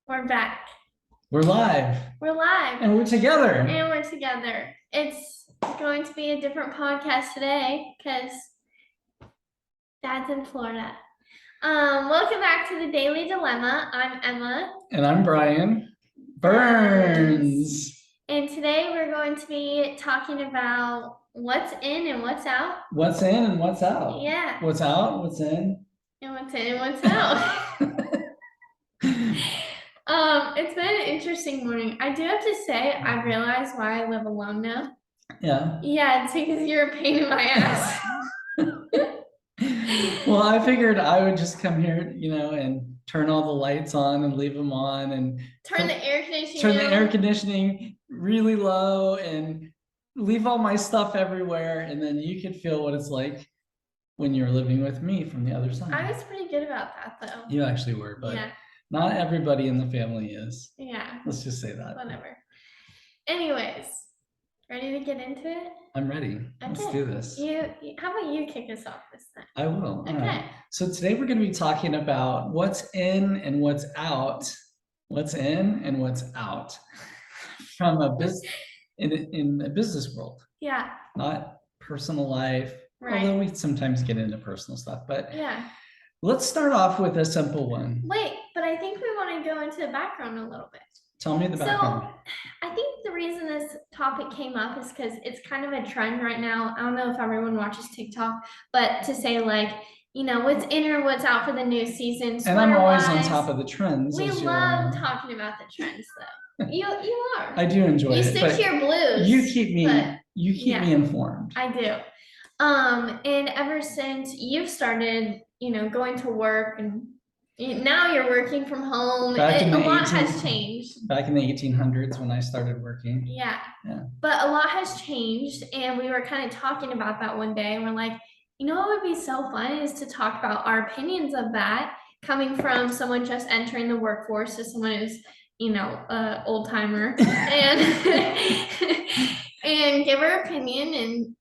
We're back. We're live We're live. and we're together. And we're together. It's going to be a different podcast today because Dad's in Florida. Welcome back to the Daily Dilemma. I'm Emma. And I'm Brian Burns. And today we're going to be talking about what's in and what's out. What's in and what's out. Yeah. What's out, what's in. And what's in and what's out. It's been an interesting morning. I do have to say, I realize why I live alone now. Yeah. Yeah, it's because you're a pain in my ass. Well, I figured I would just come here, and turn all the lights on and leave them on and turn the air conditioning the air conditioning really low and leave all my stuff everywhere, and then you could feel what it's like when you're living with me from the other side. I was pretty good about that though. You actually were, but yeah. Not everybody in the family is. Yeah. Let's just say that. Whatever. Anyways, ready to get into it? I'm ready. Okay. Let's do this. How about you kick us off this time? I will. Okay. Right. So today we're going to be talking about what's in and what's out. What's in and what's out from a business in the business world. Yeah. Not personal life. Right. Although we sometimes get into personal stuff, but yeah. Let's start off with a simple one. Wait, but I think we want to go into the background a little bit. Tell me the background. So I think the reason this topic came up is because it's kind of a trend right now. I don't know if everyone watches TikTok, but to say like, what's in or what's out for the new season. And I'm always on top of the trends. We love talking about the trends though. You are. I do enjoy it. You stick to your blues. You keep me informed. I do. And ever since you've started, going to work and now you're working from home, a lot has changed. Back in the 1800s when I started working. Yeah. But a lot has changed, and we were kind of talking about that one day, and we're like, what would be so fun is to talk about our opinions of that, coming from someone just entering the workforce to someone who's, old timer, and and give our opinion and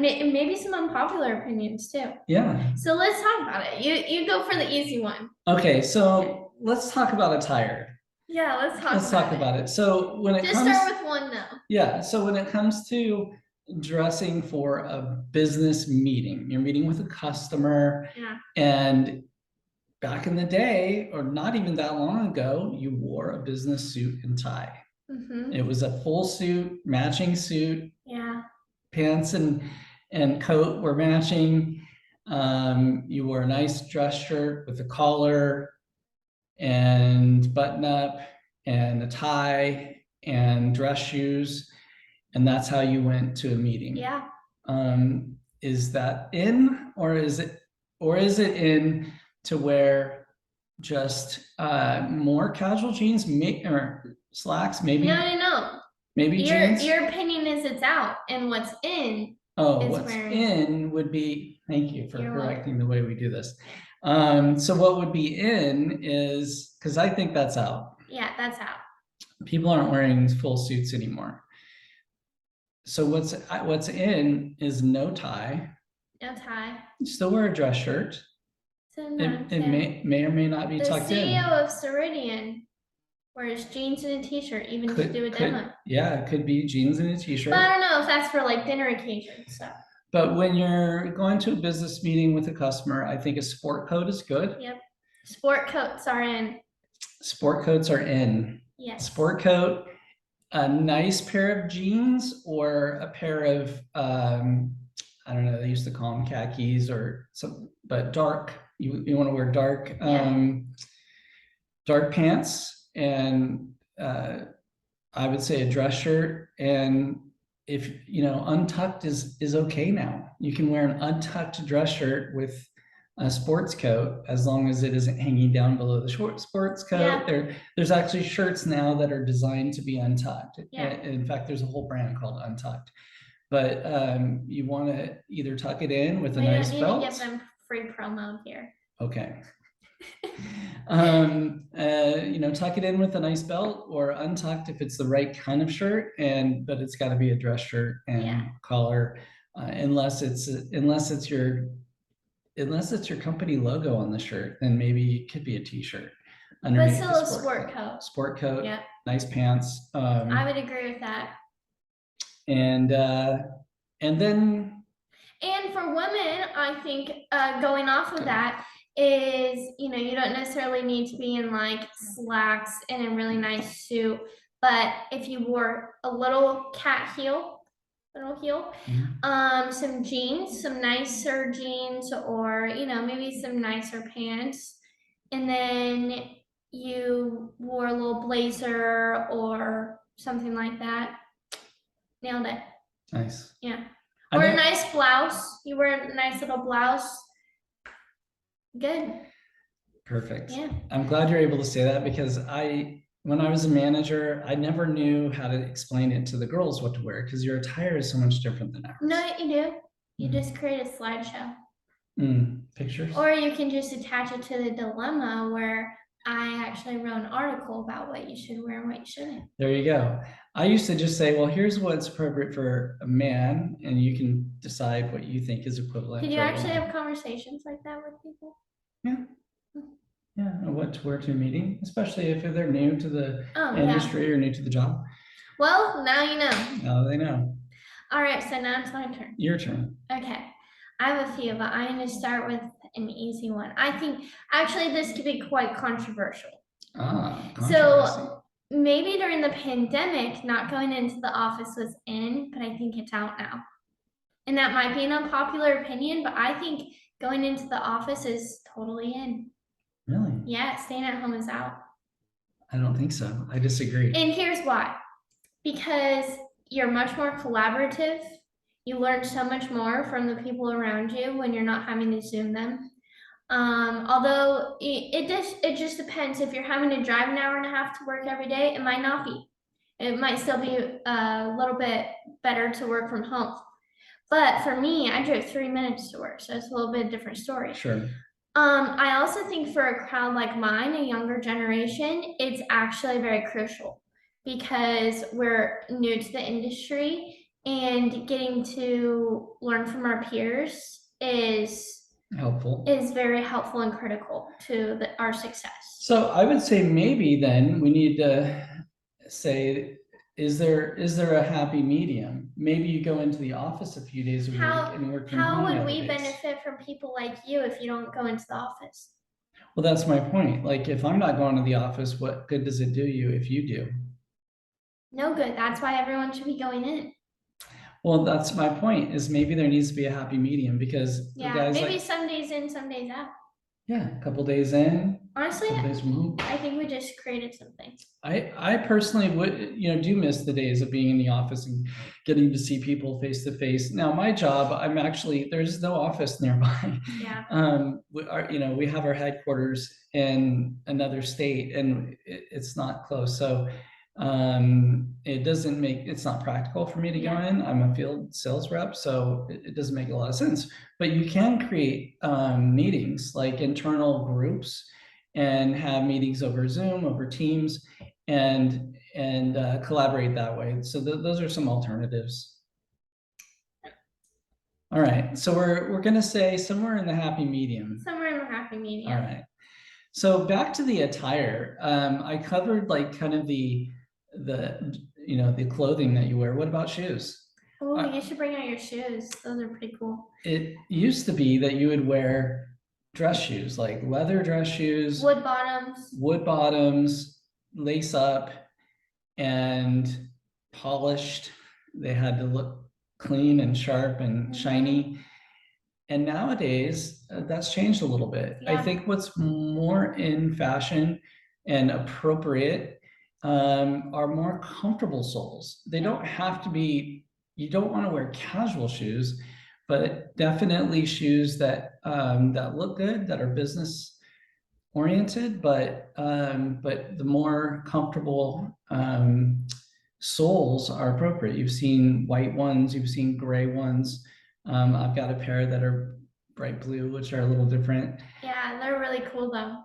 maybe some unpopular opinions too. Yeah. So let's talk about it. You go for the easy one. Okay, so let's talk about attire. Yeah, let's talk about it. So when it comes, start with one though. Yeah. So when it comes to dressing for a business meeting, you're meeting with a customer. Yeah. And back in the day, or not even that long ago, you wore a business suit and tie. Mm-hmm. It was a full suit, matching suit. Yeah. Pants and coat were matching. You wore a nice dress shirt with a collar and button up and a tie and dress shoes, and that's how you went to a meeting. Yeah. Is that in, or is it in to wear just more casual jeans or slacks maybe? No. Maybe jeans? Your opinion is it's out, and what's in. Oh, what's in would be, thank you for correcting the way we do this. So what would be in is, because I think that's out. Yeah, that's out. People aren't wearing full suits anymore. So what's in is no tie. No tie. Still wear a dress shirt. It may or may not be tucked in. The CEO of Ceridian wears jeans and a t-shirt, even to do a demo. Yeah, it could be jeans and a t-shirt. But I don't know if that's for like dinner occasions. So. But when you're going to a business meeting with a customer, I think a sport coat is good. Yep. Sport coats are in. Sport coats are in. Yes. Sport coat, a nice pair of jeans, or a pair of, I don't know, they used to call them khakis or some, but dark. You want to wear dark, dark pants. And I would say a dress shirt, and if untucked is okay now. You can wear an untucked dress shirt with a sports coat as long as it isn't hanging down below the short sports coat. Yeah. There's actually shirts now that are designed to be untucked. Yeah. In fact, there's a whole brand called Untucked. But you want to either tuck it in with a nice belt. To give them free promo here. Okay. Tuck it in with a nice belt, or untucked if it's the right kind of shirt, but it's got to be a dress shirt and collar, unless it's your company logo on the shirt, then maybe it could be a t-shirt. But underneath still the a sport coat. sport coat, Yep, nice pants. I would agree with that. And then And for women, I think going off of that is, you know, you don't necessarily need to be in like slacks and a really nice suit, but if you wore a little little heel, some jeans, some nicer jeans, or you know, maybe some nicer pants, and then you wore a little blazer or something like that. Nailed it. nice. Yeah. I Or a know, nice blouse. You wear a nice little blouse. Good. perfect. Yeah. I'm glad you're able to say that because when I was a manager, I never knew how to explain it to the girls what to wear because your attire is so much different than ours. No, you do. You just create a slideshow. Pictures. Or you can just attach it to the dilemma where I actually wrote an article about what you should wear and what you shouldn't. There you go. I used to just say, well, here's what's appropriate for a man, and you can decide what you think is equivalent. Did you for a actually woman. have conversations like that with people? Yeah. Yeah, and what to wear to a meeting, especially if they're new to the industry or new to the job. Well, now you know. Now they know. All right, so now it's my turn. Your turn. Okay. I have a few, but I'm going to start with an easy one. I think actually this could be quite controversial. So maybe during the pandemic, not going into the office was in, but I think it's out now. And that might be an unpopular opinion, but I think going into the office is totally in. Really? Yeah, staying at home is out. I don't think so. I disagree. And here's why. Because you're much more collaborative. You learn so much more from the people around you when you're not having to Zoom them. Although it just depends. If you're having to drive an hour and a half to work every day, it might not be. It might still be a little bit better to work from home. But for me, I drove 3 minutes to work, so it's a little bit different story. Sure. I also think for a crowd like mine, a younger generation, it's actually very crucial because we're new to the industry and getting to learn from our peers is very helpful and critical to our success. So I would say maybe then we need to say, is there a happy medium? Maybe you go into the office a few days a week and work from home. How would we benefit from people like you if you don't go into the office? Well, that's my point. Like, if I'm not going to the office, what good does it do you if you do? No good. That's why everyone should be going in. Well, that's my point, is maybe there needs to be a happy medium because the guys maybe some days in, some days out. Yeah, a couple days in. Honestly, I think we just created something. I personally would, do miss the days of being in the office and getting to see people face to face. Now, my job, there's no office nearby. Yeah. We have our headquarters in another state and it's not close. So it's not practical for me to go in. I'm a field sales rep, so it doesn't make a lot of sense. But you can create meetings like internal groups and have meetings over Zoom, over Teams, and collaborate that way. So those are some alternatives. All right, so we're gonna say somewhere in the happy medium. Somewhere in the happy medium. All right. So back to the attire. I covered like kind of the clothing that you wear. What about shoes? Oh, you should bring out your shoes. Those are pretty cool. It used to be that you would wear dress shoes, like leather dress shoes, wood bottoms, lace up, and polished. They had to look clean and sharp and shiny. And nowadays, that's changed a little bit. I think what's more in fashion and appropriate are more comfortable soles. They don't have to be, you don't want to wear casual shoes, but definitely shoes that look good, that are business oriented, but the more comfortable soles are appropriate. You've seen white ones, you've seen gray ones. I've got a pair that are bright blue, which are a little different. Yeah, they're really cool though.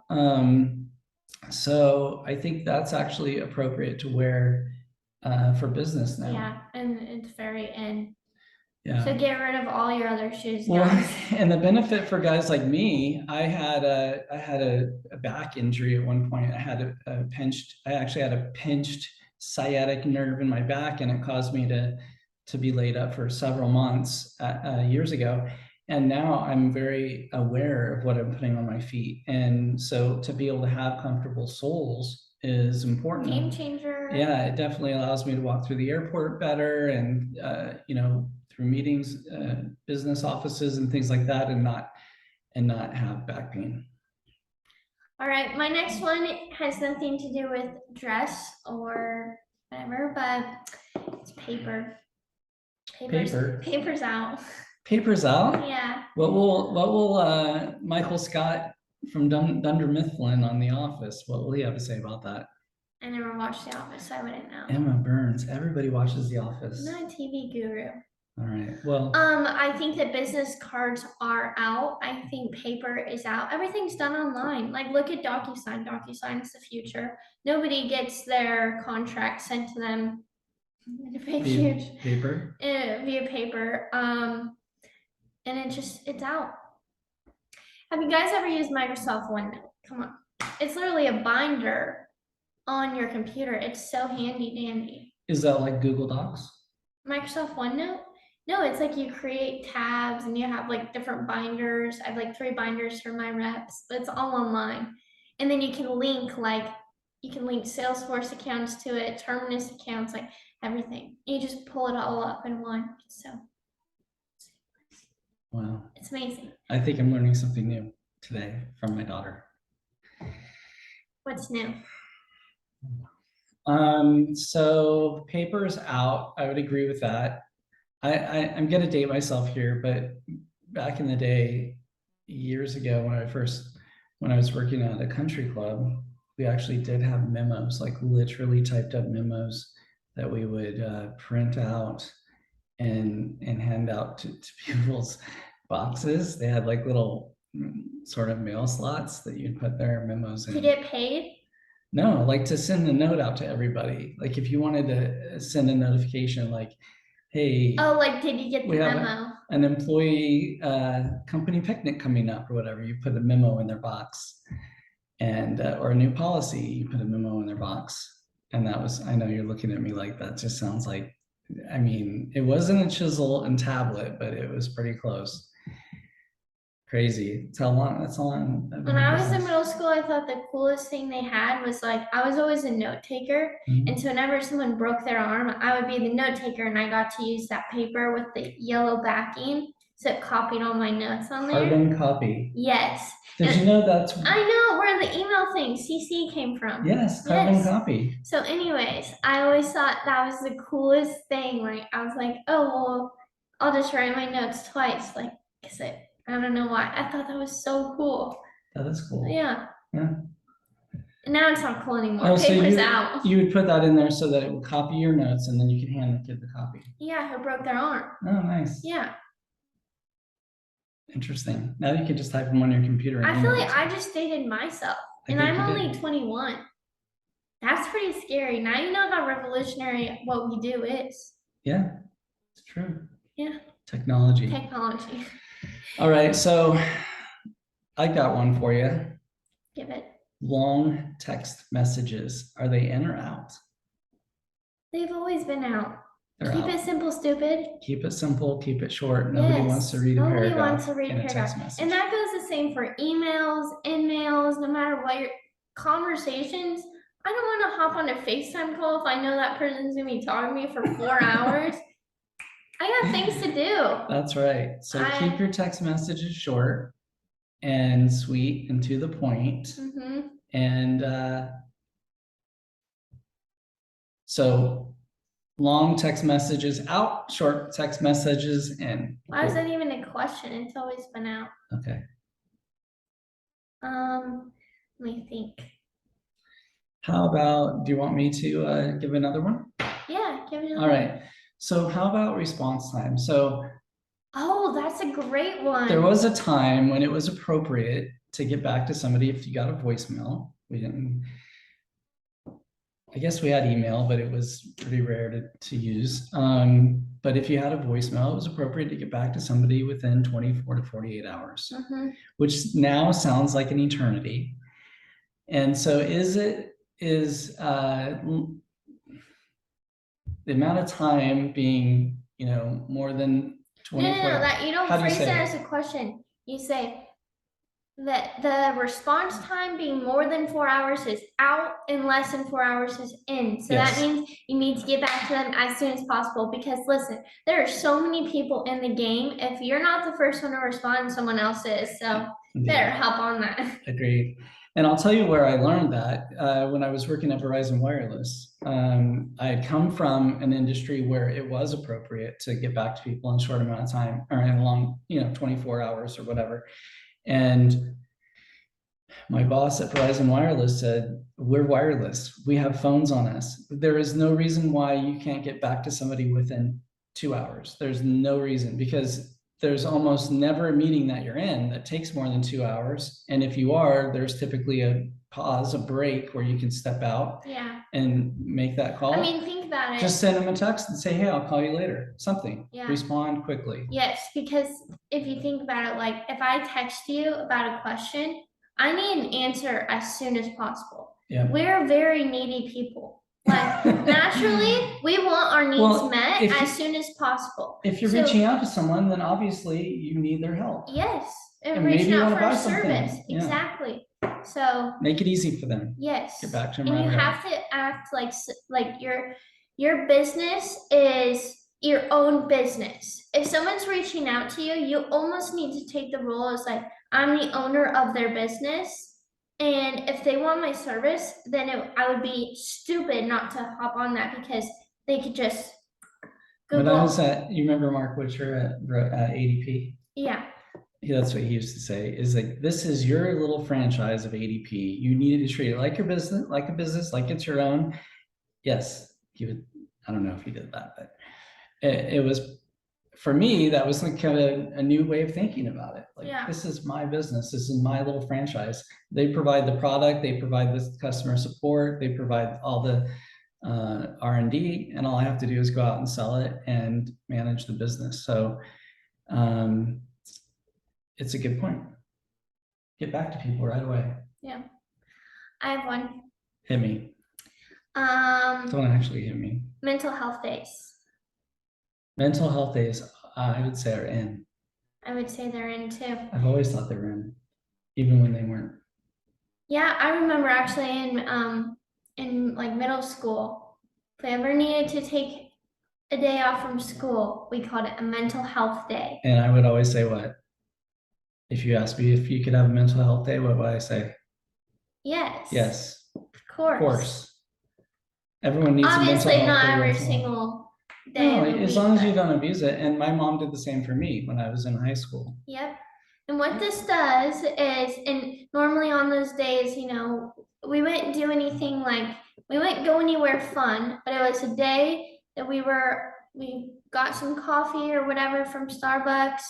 So I think that's actually appropriate to wear for business now. Yeah, and it's very in. Yeah. So get rid of all your other shoes, Well, guys. and the benefit for guys like me, I had a back injury at one point. I actually had a pinched sciatic nerve in my back, and it caused me to be laid up for several months years ago. And now I'm very aware of what I'm putting on my feet. And so to be able to have comfortable soles is important. Game changer. Yeah, it definitely allows me to walk through the airport better and, through meetings, business offices and things like that, and not have back pain. All right, my next one has nothing to do with dress or whatever, but it's paper. Paper's out. Paper's out? Yeah. What will Michael Scott from Dunder Mifflin on The Office, what will he have to say about that? I never watched The Office, so I wouldn't know. Emma Burns. Everybody watches The Office. I'm not a TV guru. All right. Well, I think that business cards are out. I think paper is out. Everything's done online. Like, look at DocuSign. DocuSign is the future. Nobody gets their contract sent to them via paper. Via paper. And it's out. Have you guys ever used Microsoft OneNote? Come on. It's literally a binder on your computer. It's so handy dandy. Is that like Google Docs? Microsoft OneNote? No, it's like you create tabs and you have like different binders. I have like 3 binders for my reps, but it's all online. And then you can link Salesforce accounts to it, Terminus accounts, like everything. You just pull it all up in one. So wow, it's amazing. I think I'm learning something new today from my daughter. What's new? So paper's out. I would agree with that. I'm gonna date myself here, but back in the day, years ago, when I was working at a country club, we actually did have memos, like literally typed up memos that we would print out and hand out to people's boxes. They had like little sort of mail slots that you'd put their memos in. To get paid? No, like to send a note out to everybody. Like if you wanted to send a notification, like, hey. Oh, like did you get the memo? An employee company picnic coming up or whatever, you put a memo in their box. And or a new policy, you put a memo in their box. And that was, I know you're looking at me like that just sounds like, I mean, it wasn't a chisel and tablet, but it was pretty close. Crazy. That's how long. When I was in middle school, I thought the coolest thing they had was like, I was always a note taker. Mhm. And so whenever someone broke their arm, I would be the note taker and I got to use that paper with the yellow backing. So it copied all my notes on there. Carbon copy. Yes. Did you know that's? I know where the email thing, CC, came from. Yes, carbon Yes. copy. So anyways, I always thought that was the coolest thing. Like, I was like, oh, well, I'll just write my notes twice. Like, I don't know why. I thought that was so cool. That is cool. Yeah. Yeah. And now it's not cool anymore. Oh, Paper's so out. you would put that in there so that it would copy your notes and then you could hand the kid the copy. Yeah, who broke their arm. Oh, nice. Yeah. Interesting. Now you can just type them on your computer. And I feel like I just dated myself. And I'm only 21. That's pretty scary. Now you know how revolutionary what we do is. Yeah, it's true. Yeah. Technology. All right, so I got one for you. Give it. Long text messages. Are they in or out? They've always been out. They're Keep out. it simple, stupid. Keep it simple, keep it short. Nobody wants to read a paragraph. Nobody wants to read a paragraph. And that goes the same for emails, in-mails, no matter what your conversations. I don't want to hop on a FaceTime call if I know that person's gonna be talking to me for 4 hours. I got things to do. That's right. So keep your text messages short and sweet and to the point. Mm-hmm. And so long text messages out, short text messages in. Why is that even a question? It's always been out. Okay. Let me think. How about, do you want me to give another one? Yeah, give it another one. All right. So how about response time? So oh, that's a great one. There was a time when it was appropriate to get back to somebody if you got a voicemail. We didn't. I guess we had email, but it was pretty rare to use. But if you had a voicemail, it was appropriate to get back to somebody within 24 to 48 hours, which now sounds like an eternity. And so is the amount of time being, more than No, 24? that you don't How do you phrase that say as a question. You say that the response time being more than 4 hours is out and less than 4 hours is in. So that Yes. means you need to get back to them as soon as possible, because listen, there are so many people in the game. If you're not the first one to respond, someone else is. So better hop on that. Agreed. And I'll tell you where I learned that when I was working at Verizon Wireless. I had come from an industry where it was appropriate to get back to people in a short amount of time, or in a long, 24 hours or whatever. And my boss at Verizon Wireless said, "We're wireless. We have phones on us. There is no reason why you can't get back to somebody within 2 hours. There's no reason, because there's almost never a meeting that you're in that takes more than 2 hours. And if you are, there's typically a pause, a break where you can step out and make that call. I mean, think about it. Just send them a text and say, hey, I'll call you later. Something. Respond quickly. Yes, because if you think about it, like if I text you about a question, I need an answer as soon as possible. Yeah. We're very needy people. Like naturally, we want our needs met as soon as possible. If you're reaching out to someone, then obviously you need their help. Yes, and reaching out for a service. Exactly. So make it easy for them. Yes. Get back to them. And you have to act like your business is your own business. If someone's reaching out to you, you almost need to take the role as like, I'm the owner of their business. And if they want my service, then I would be stupid not to hop on that, because they could just Google. When I was you remember Mark Witcher at ADP? Yeah. That's what he used to say, is like, this is your little franchise of ADP. You needed to treat it like your business, like a business, like it's your own. Yes, he would. I don't know if he did that, but it was, for me, that was like kind of a new way of thinking about it. Like, this is my business. This is my little franchise. They provide the product. They provide the customer support. They provide all the R&D, and all I have to do is go out and sell it and manage the business. So it's a good point. Get back to people right away. Yeah. I have one. Hit me. Don't actually hit me. Mental health days. Mental health days, I would say, are in. I would say they're in too. I've always thought they were in, even when they weren't. Yeah, I remember actually in like middle school, if we ever needed to take a day off from school, we called it a mental health day. And I would always say what? If you asked me if you could have a mental health day, what would I say? Yes. Yes. Of course. Of course. Everyone needs obviously a mental health not day. every single day. No, as long as you don't abuse it. And my mom did the same for me when I was in high school. Yep. And what this does is, and normally on those days, we wouldn't do anything, like we wouldn't go anywhere fun, but it was a day that we got some coffee or whatever from Starbucks,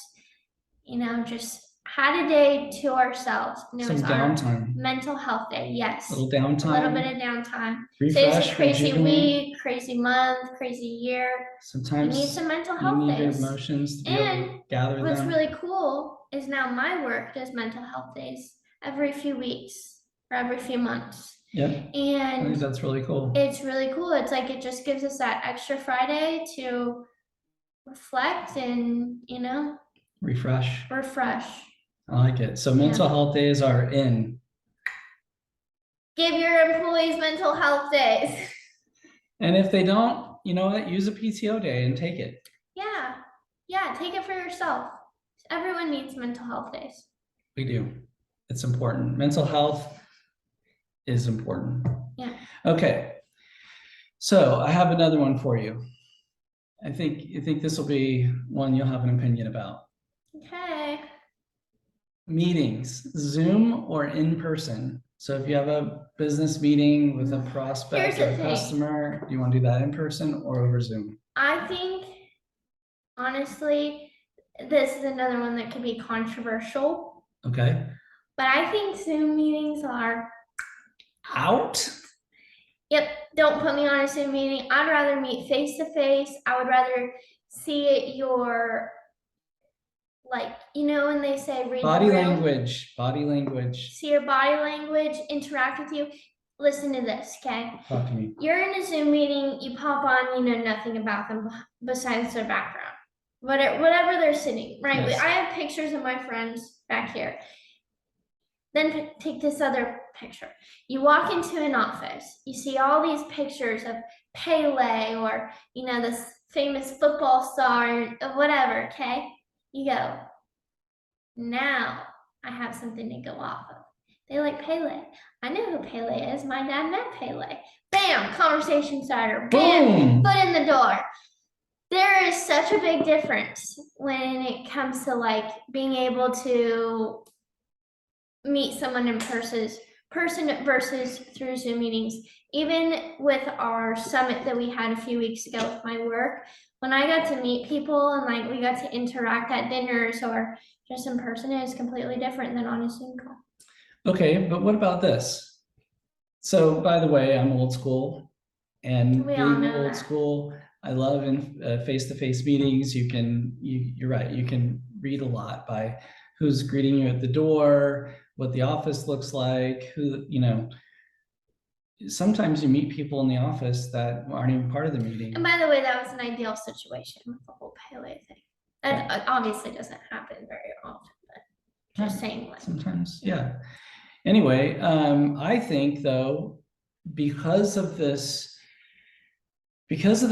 just had a day to ourselves. And it Some was downtime. Our mental health day. Yes. A little downtime. A little bit of downtime. Refresh, so it's a crazy week, crazy month, crazy year. Sometimes you need some mental health days. You need your emotions to be able to gather them. What's really cool is now my work does mental health days every few weeks or every few months. Yep. And I think that's really cool. It's really cool. It's like it just gives us that extra Friday to reflect and, refresh. I like it. So mental health days are in. Give your employees mental health days. And if they don't, you know what? Use a PTO day and take it. Yeah. Yeah, take it for yourself. Everyone needs mental health days. We do. It's important. Mental health is important. Yeah. Okay. So I have another one for you. I think this will be one you'll have an opinion about. Okay. Meetings, Zoom or in person. So if you have a business meeting with a prospect or a customer, do you want to do that in person or over Zoom? I think, honestly, this is another one that could be controversial. Okay. But I think Zoom meetings are out. Yep, don't put me on a Zoom meeting. I'd rather meet face to face. I would rather see your, like, when they say read the room, Body language. see your body language, interact with you. Listen to this, okay? Talk to me. You're in a Zoom meeting, you pop on, you know nothing about them besides their background. Whatever they're sitting, right? Yes. I have pictures of my friends back here. Then take this other picture. You walk into an office, you see all these pictures of Pele or, this famous football star or whatever, okay? You go, now I have something to go off of. They like Pele. I know who Pele is. My dad met Pele. Bam, conversation starter. Bam, Boom. foot in the door. There is such a big difference when it comes to like being able to meet someone in person versus through Zoom meetings. Even with our summit that we had a few weeks ago with my work, when I got to meet people and like we got to interact at dinners or just in person, it is completely different than on a Zoom call. Okay, but what about this? So, by the way, I'm old school, and We all being know old that. school, I love in face-to-face meetings. You're right. You can read a lot by who's greeting you at the door, what the office looks like, sometimes you meet people in the office that aren't even part of the meeting. And by the way, that was an ideal situation with the whole Pele thing. That obviously doesn't happen very often, but just saying. Like, sometimes, yeah. Anyway, I think though, because of the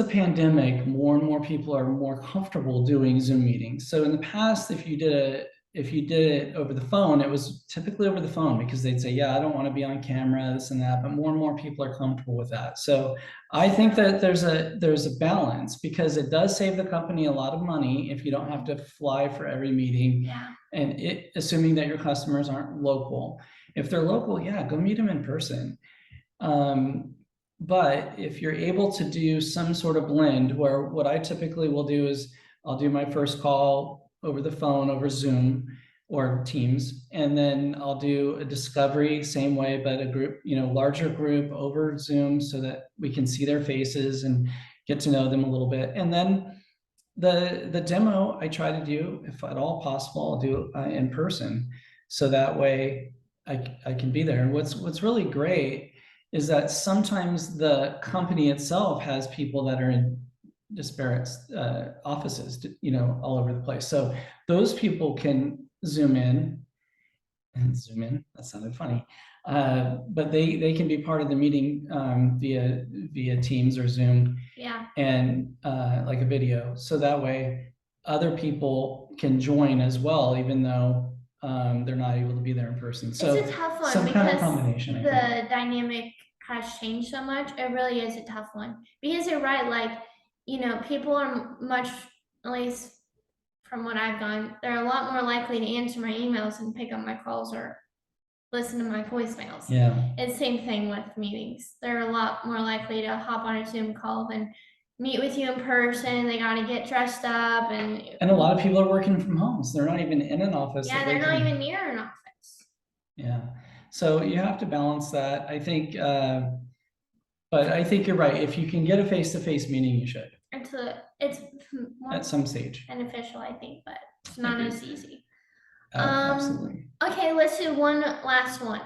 pandemic, more and more people are more comfortable doing Zoom meetings. So in the past, if you did it over the phone, it was typically over the phone because they'd say, yeah, I don't want to be on camera, this and that, but more and more people are comfortable with that. So I think that there's a balance because it does save the company a lot of money if you don't have to fly for every meeting. Yeah. And assuming that your customers aren't local. If they're local, yeah, go meet them in person. But if you're able to do some sort of blend where what I typically will do is I'll do my first call over the phone, over Zoom or Teams, and then I'll do a discovery same way, but a group, larger group over Zoom so that we can see their faces and get to know them a little bit. And then the demo I try to do, if at all possible, I'll do in person. So that way I can be there. And what's really great is that sometimes the company itself has people that are in disparate offices, all over the place. So those people can zoom in. That sounded funny. But they can be part of the meeting via Teams or Zoom. Yeah. And like a video. So that way other people can join as well, even though they're not able to be there in person. So it's a tough one some because kind of combination, the dynamic has changed so much. It really is a tough one because you're right. Like, people are much, at least from what I've done, they're a lot more likely to answer my emails and pick up my calls or listen to my voicemails. Yeah. It's the same thing with meetings. They're a lot more likely to hop on a Zoom call than meet with you in person. They got to get dressed up and a lot of people are working from home, so they're not even in an office. Yeah, they're not even near an office. Yeah, so you have to balance that. I think, but I think you're right. If you can get a face-to-face meeting, you should. It's more at some stage beneficial, I think, but it's not as easy. Absolutely. Okay, let's do one last one.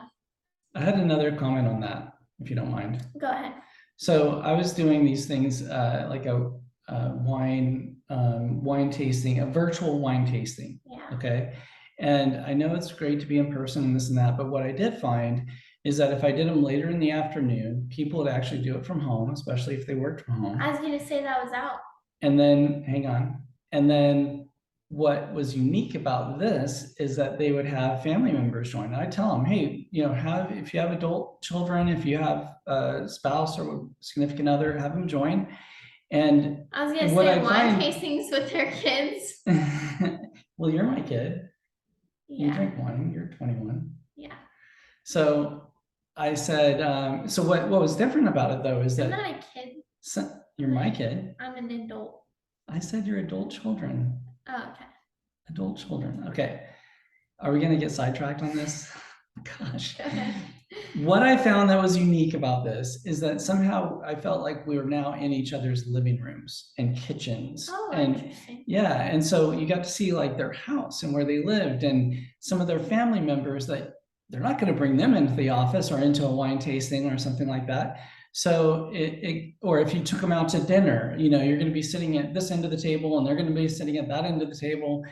I had another comment on that, if you don't mind. Go ahead. So I was doing these things like a wine tasting, a virtual wine tasting. Yeah. Okay. And I know it's great to be in person and this and that, but what I did find is that if I did them later in the afternoon, people would actually do it from home, especially if they worked from home. I was going to say that was out. And then, hang on. And then what was unique about this is that they would have family members join. And I tell them, hey, if you have adult children, if you have a spouse or significant other, have them join. And I was going to say wine tastings with their kids. Well, you're my kid. Yeah. You drink wine, you're 21. Yeah. So I said, so what was different about it though is that I'm not a kid. You're my kid. I'm an adult. I said you're adult children. Oh, okay. Adult children. Okay. Are we going to get sidetracked on this? Gosh. What I found that was unique about this is that somehow I felt like we were now in each other's living rooms and kitchens. Oh, And interesting. yeah, and so you got to see like their house and where they lived and some of their family members that they're not going to bring them into the office or into a wine tasting or something like that. So or if you took them out to dinner, you know, you're going to be sitting at this end of the table and they're going to be sitting at that end of the table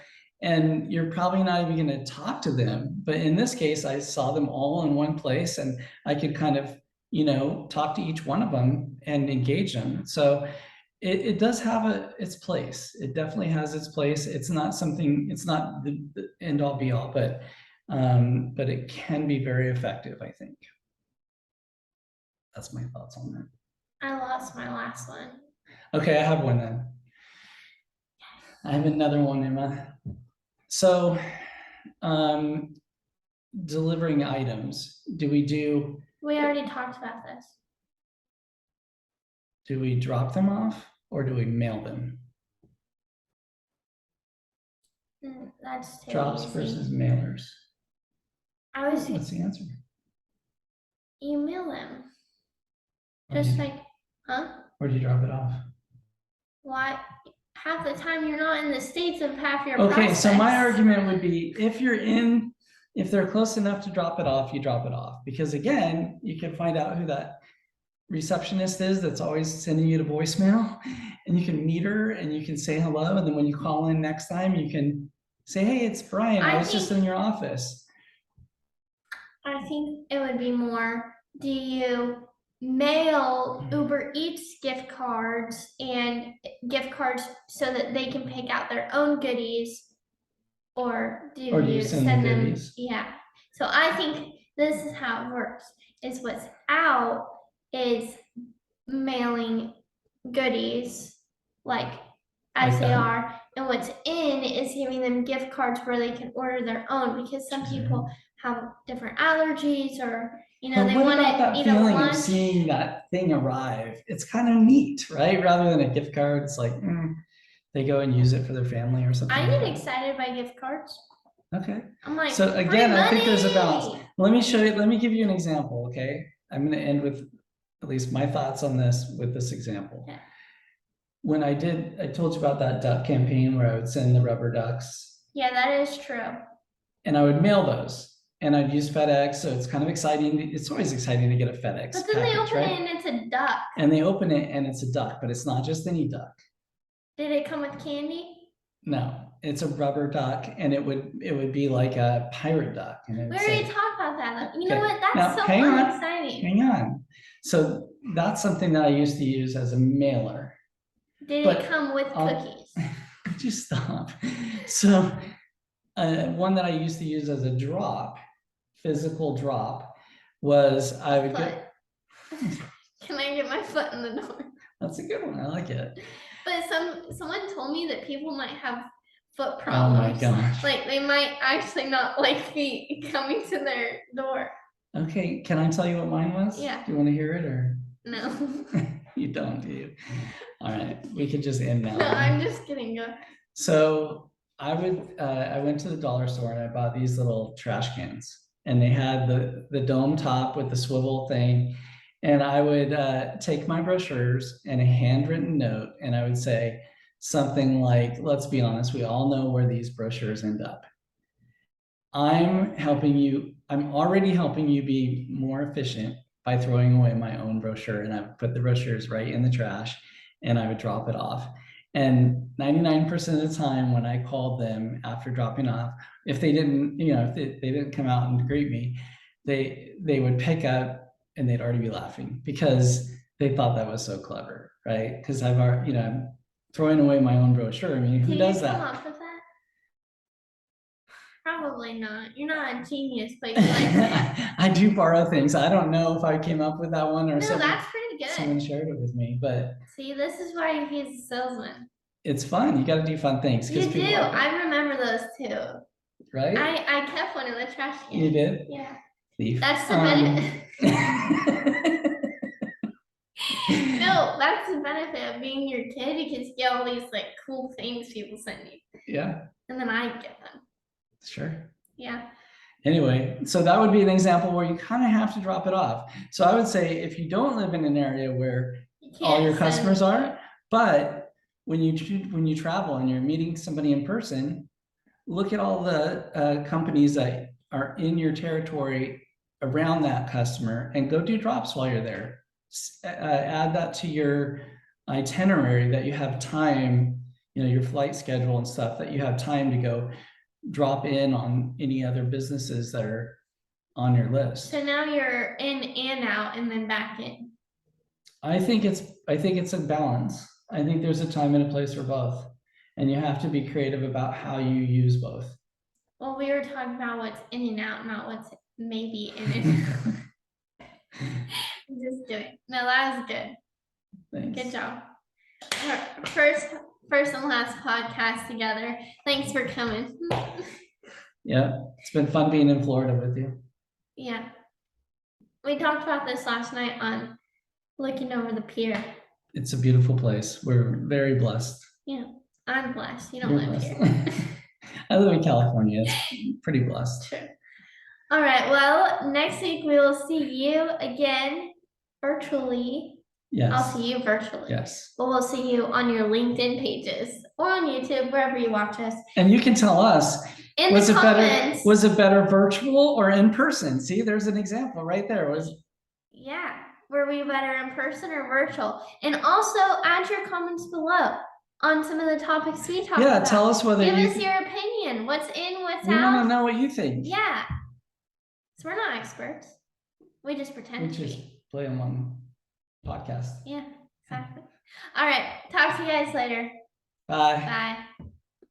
and you're probably not even going to talk to them. But in this case, I saw them all in one place and I could kind of, you know, talk to each one of them and engage them. So it does have its place. It definitely has its place. It's not something, it's not the end all be all, but it can be very effective, I think. That's my thoughts on that. I lost my last one. Okay, I have one then. I have another one, Emma. So, delivering items, We already talked about this. do we drop them off or do we mail them? That's too Drops easy. versus mailers. What's the answer? You mail them. Where Just do you, like, huh? where do you drop it off? Why? Half the time you're not in the States of half your Okay, so my prospects. argument would be if they're close enough to drop it off, you drop it off. Because again, you can find out who that receptionist is that's always sending you to voicemail, and you can meet her and you can say hello. And then when you call in next time, you can say, hey, it's Brian. I was just in your office. I think it would be more, do you mail Uber Eats gift cards and gift cards so that they can pick out their own goodies? Or do you send send them them? goodies? Yeah. So I think this is how it works. Is what's out is mailing goodies like as Like they that? are, and what's in is giving them gift cards where they can order their own, because some people have different allergies, or But they what want about to that eat a feeling of lunch. seeing that thing arrive? It's kind of neat, right? Rather than a gift card, it's like they go and use it for their family or something I like get that. excited by gift cards. Okay. I'm like, So free again, I think there's a money! balance. Let me give you an example, okay? I'm going to end with at least my thoughts on this with this example. Okay. When I told you about that duck campaign where I would send the rubber ducks Yeah, that is true. and I would mail those and I'd use FedEx. So it's kind of exciting. It's always exciting to get a FedEx But then package, they open right? it and it's a duck. And they open it and it's a duck, but it's not just any duck. Did it come with candy? No, it's a rubber duck, and it would be like a pirate duck. And We already talked about that. You know Okay, what? That's now, so hang on. unexciting. Hang on. So that's something that I used to use as a mailer. Did But, it come with cookies? Would you stop? So one that I used to use as a drop, physical drop, was I would get. Can I get my foot in the door? That's a good one. I like it. But someone told me that people might have foot problems. Oh my gosh. Like they might actually not like feet coming to their door. Okay, can I tell you what mine was? Yeah. Do you want to hear it or? No. You don't, do you? All right, we could just end now. No, I'm just kidding. Go. So I went to the dollar store and I bought these little trash cans, and they had the dome top with the swivel thing. And I would take my brochures and a handwritten note, and I would say something like, let's be honest, we all know where these brochures end up. I'm already helping you be more efficient by throwing away my own brochure, and I would put the brochures right in the trash and I would drop it off. And 99% of the time when I called them after dropping off, if they didn't, if they didn't come out and greet me, they would pick up and they'd already be laughing because they thought that was so clever, right? Because I'm throwing away my own brochure. I mean, who does that? Come up with that? Probably not. You're not a genius, but you like that. I do borrow things. I don't know if I came up with that one or no, that's pretty good. Someone shared it with me, but see, this is why he's a salesman. It's fun. You got to do fun things. You do. I remember those too. Right? I kept one in the trash can. You did? Yeah. Thief. That's the benefit. No, that's the benefit of being your kid, because you get all these like cool things people send you. Yeah. And then I get them. Sure. Yeah. Anyway, so that would be an example where you kind of have to drop it off. So I would say if you don't live in an area where all your customers are, but when you travel and you're meeting somebody in person, look at all the companies that are in your territory around that customer and go do drops while you're there. Add that to your itinerary that you have time, your flight schedule and stuff, that you have time to go drop in on any other businesses that are on your list. So now you're in and out and then back in. I think it's a balance. I think there's a time and a place for both. And you have to be creative about how you use both. Well, we were talking about what's in and out, not what's maybe in and out. Just kidding. No, that was good. Thanks. Good job. First and last podcast together. Thanks for coming. Yeah, it's been fun being in Florida with you. Yeah. We talked about this last night on looking over the pier. It's a beautiful place. We're very blessed. Yeah, I'm blessed. You don't live here. I live in California. It's pretty blessed. True. All right. Well, next week we will see you again virtually. Yes. I'll see you virtually. Yes. But we'll see you on your LinkedIn pages or on YouTube, wherever you watch us. And you can tell us, in the comments, was it better virtual or in person? See, there's an example right there. Yeah. Were we better in person or virtual? And also add your comments below on some of the topics we talked about. Yeah, tell us whether Give us your opinion. What's in, what's out. We want to know what you think. Yeah. So we're not experts. We just pretend to be. We just play them on podcast. Yeah, exactly. All right. Talk to you guys later. Bye. Bye.